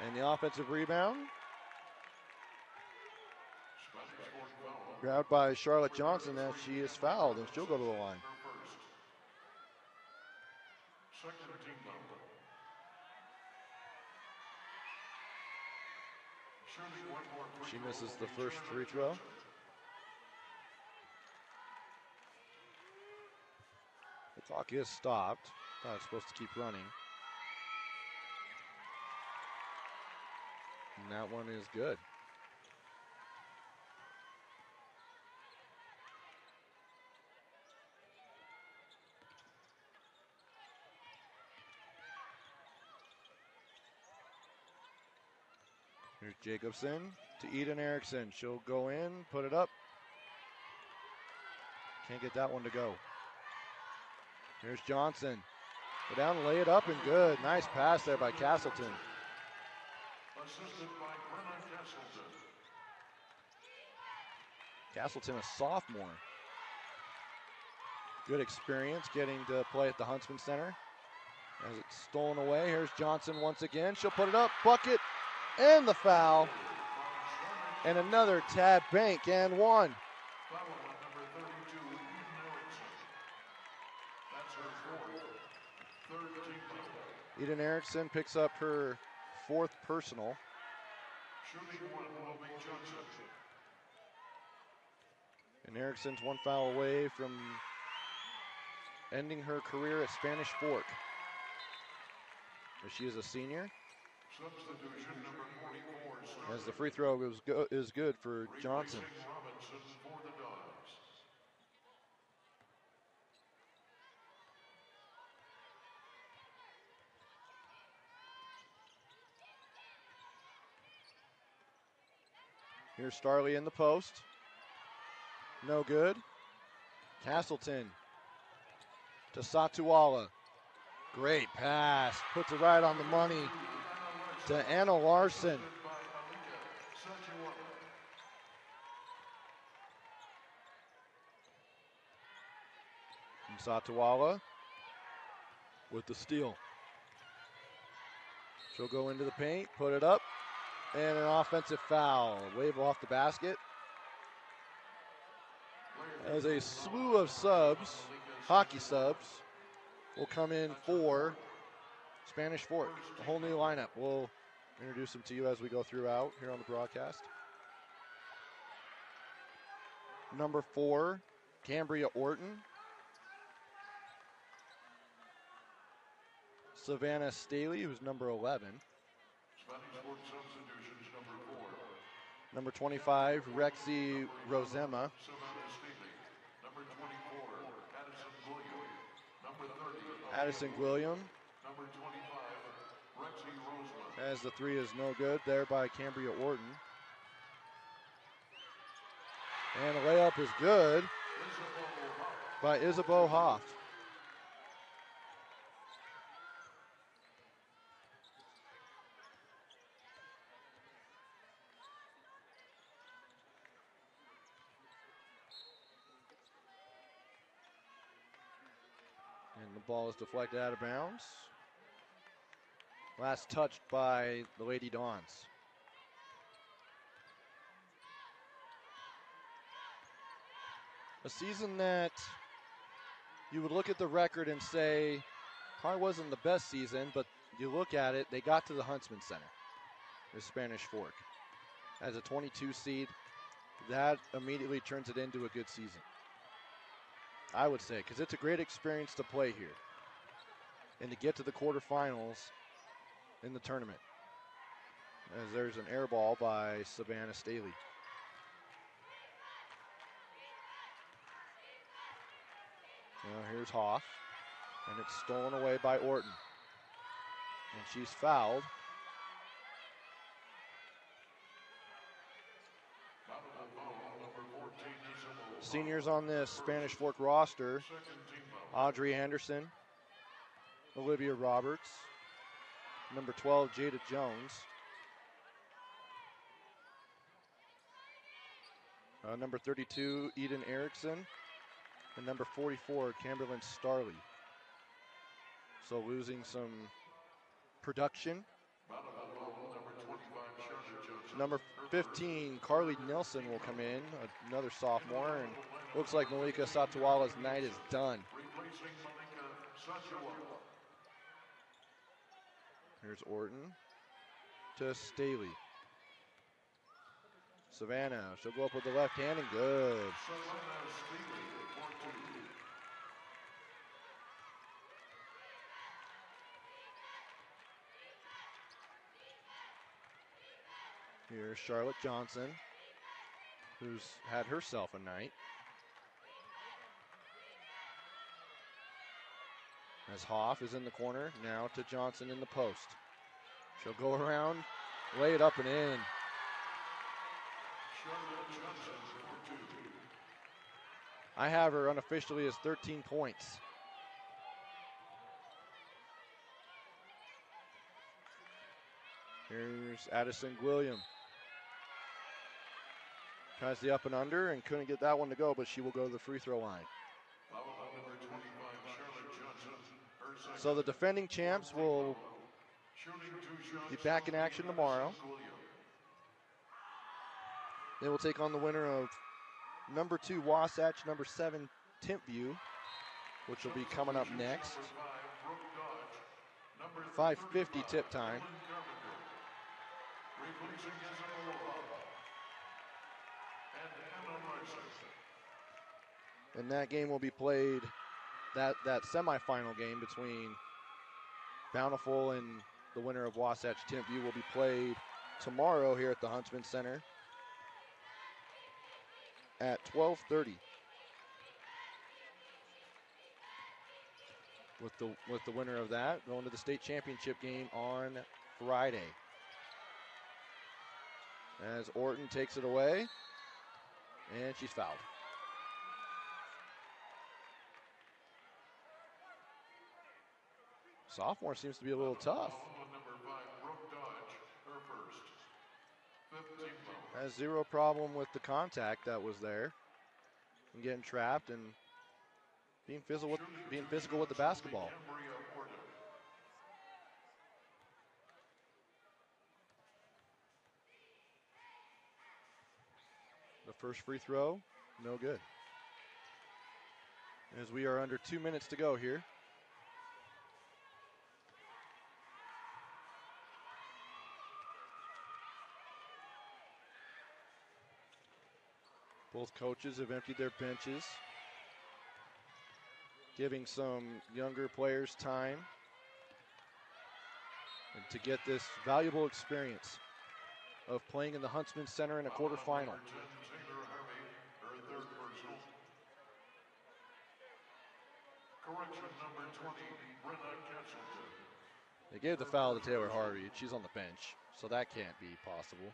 And the offensive rebound. Grabbed by Charlotte Johnson as she is fouled, and she'll go to the line. She misses the first free throw. The clock is stopped. Thought it's supposed to keep running. And that one is good. Here's Jacobson to Eden Erickson. She'll go in, put it up. Can't get that one to go. Here's Johnson. Go down, lay it up, and good. Nice pass there by Castleton. Assisted by Brenna Castleton. Castleton, a sophomore. Good experience getting to play at the Huntsman Center. As it's stolen away, here's Johnson once again. She'll put it up, bucket, and the foul. And another Tab Bank and one. Foul on number 32, Eden Erickson. That's her third team foul. Eden Erickson picks up her fourth personal. Shooting one will be Johnson. And Erickson's one foul away from ending her career at Spanish Fork. As she is a senior. Substitution number 44. As the free throw is good for Johnson. Robinson for the Dogs. Here's Starley in the post. No good. Castleton to Satuala. Great pass. Puts it right on the money to Anna Larson. From Satuala with the steal. She'll go into the paint, put it up, and an offensive foul. Wave off the basket. As a slew of subs, hockey subs, will come in for Spanish Fork. A whole new lineup. We'll introduce them to you as we go throughout here on the broadcast. Number 4, Cambria Orton. Savannah Staley, who's number 11. Spanish Fort substitutions number 4. Number 25, Rexy Rosema. Savannah Staley. Number 24, Addison William. Number 30, Addison William, number 25, Rexy Roseman. as the three is no good there by Cambria Orton. And the layup is good by Isabeau Hoff. And the ball is deflected out of bounds. Last touched by the Lady Dons. A season that you would look at the record and say probably wasn't the best season, but you look at it, they got to the Huntsman Center, the Spanish Fork. As a 22 seed, that immediately turns it into a good season. I would say, because it's a great experience to play here and to get to the quarterfinals in the tournament. As there's an air ball by Savannah Staley. Now here's Hoff, and it's stolen away by Orton. And she's fouled. Seniors on this Spanish Fork roster: Audrey Anderson, Olivia Roberts, number 12, Jada Jones, number 32, Eden Erickson, and number 44, Camberlyn Starley. So losing some production. Number 15, Carly Nelson will come in, another sophomore, and looks like Malika Satuala's night is done. Here's Orton to Staley. Savannah, she'll go up with the left hand and good. Here's Charlotte Johnson, who's had herself a night. As Hoff is in the corner, now to Johnson in the post. She'll go around, lay it up and in. I have her unofficially as 13 points. Here's Addison William. Tries the up and under and couldn't get that one to go, but she will go to the free throw line. So the defending champs will be back in action tomorrow. They will take on the winner of number 2 Wasatch, number 7 Timpview, which will be coming up next. 5:50 tip time. And that game will be played, that semifinal game between Bountiful and the winner of Wasatch Timpview will be played tomorrow here at the Huntsman Center at 12:30. With the winner of that going to the state championship game on Friday. As Orton takes it away, and she's fouled. Sophomore seems to be a little tough. Has zero problem with the contact that was there and getting trapped and being physical with the basketball. The first free throw, no good. As we are under 2 minutes to go here. Both coaches have emptied their benches, giving some younger players time and to get this valuable experience of playing in the Huntsman Center in a quarterfinal. Number 10, Taylor Harvey, her third personal. Correction number 20, Brenna Castleton. They gave the foul to Taylor Harvey. She's on the bench, so that can't be possible.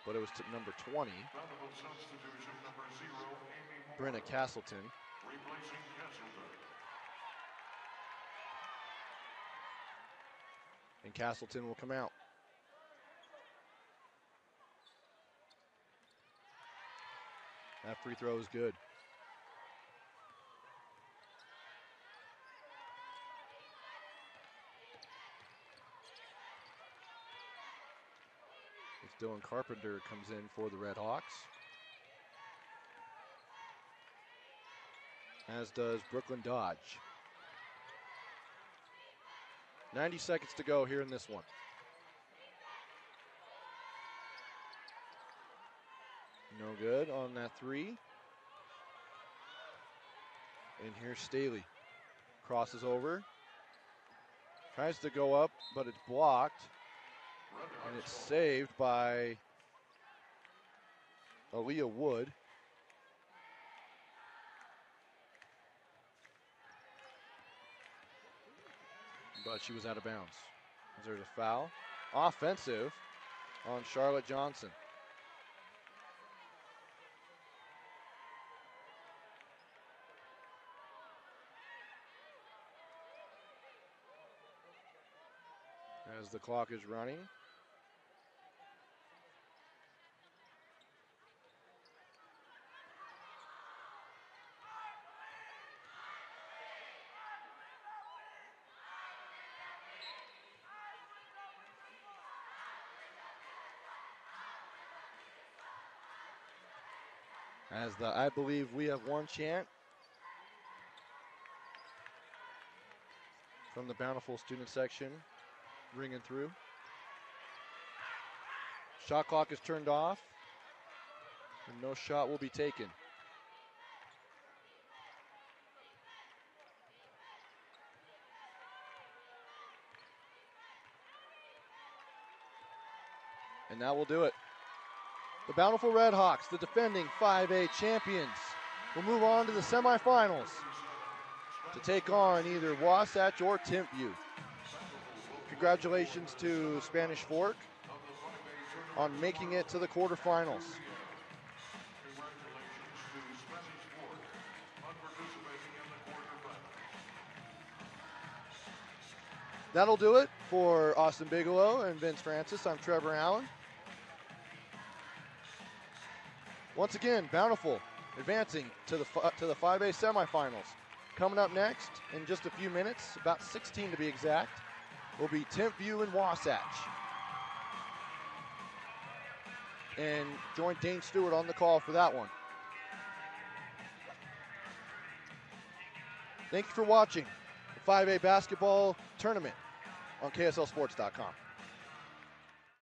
But it was to number 20, Valuable substitution number 0, Amy Moore. Brenna Castleton. Replacing Castleton. And Castleton will come out. That free throw is good. As Dylan Carpenter comes in for the Red Hawks. As does Brooklyn Dodge. 90 seconds to go here in this one. No good on that three. And here's Staley. Crosses over. Tries to go up, but it's blocked. And it's saved by Aaliyah Wood. But she was out of bounds. There's a foul. Offensive on Charlotte Johnson. As the clock is running. As the I believe we have one chant from the Bountiful student section ringing through. Shot clock is turned off, and no shot will be taken. And that will do it. The Bountiful Red Hawks, the defending 5A champions, will move on to the semifinals to take on either Wasatch or Timpview. Congratulations to Spanish Fork on making it to the quarterfinals. Congratulations to Spanish Fork on participating in the quarterfinals. That'll do it for Austin Bigelow and Vince Francis. I'm Trevor Allen. Once again, Bountiful advancing to the 5A semifinals. Coming up next in just a few minutes, about 16 to be exact, will be Timpview and Wasatch. And join Dane Stewart on the call for that one. Thank you for watching the 5A basketball tournament on KSLSports.com.